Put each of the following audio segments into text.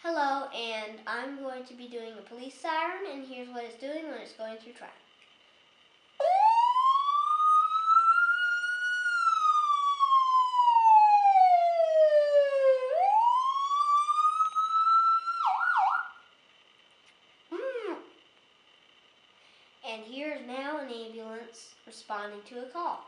Hello, and I'm going to be doing a police siren, and here's what it's doing when it's going through traffic. And here's now an ambulance responding to a call.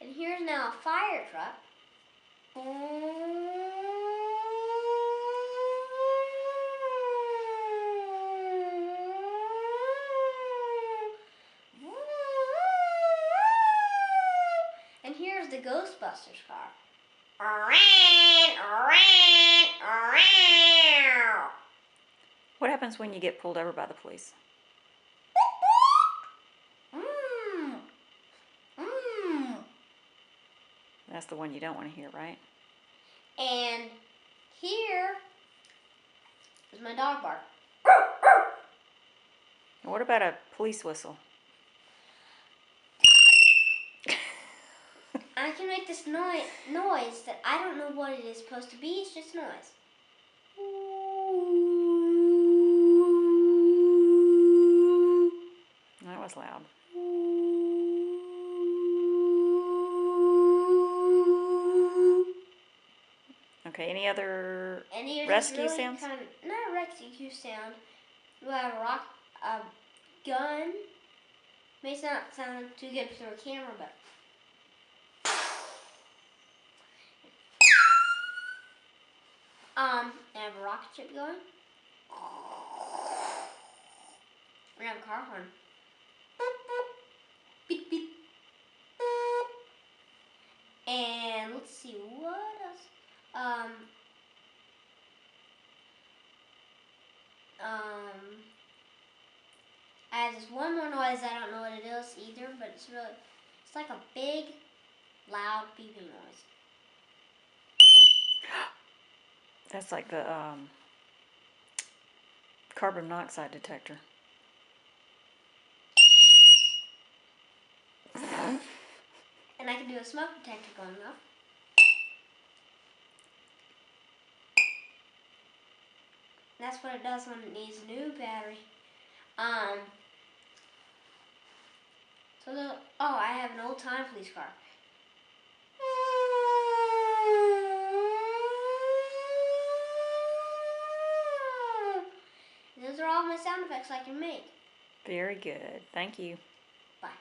And here's now a fire truck. And here's the Ghostbusters car. What happens when you get pulled over by the police? That's the one you don't want to hear, right? And here is my dog bark. And what about a police whistle? I can make this noise that I don't know what it is supposed to be. It's just noise. That was loud. Okay, any other rescue sounds? Not a rescue sound. We have a gun. May not sound too good through a camera, but I have a rocket ship going. We have a car horn. Beep, beep. And let's see, what else? I have this one more noise. I don't know what it is either, but it's like a big, loud beeping noise. That's like the carbon monoxide detector. And I can do a smoke detector going off. That's what it does when it needs a new battery. I have an old time police car. Those are all my sound effects I can make. Very good. Thank you. Bye.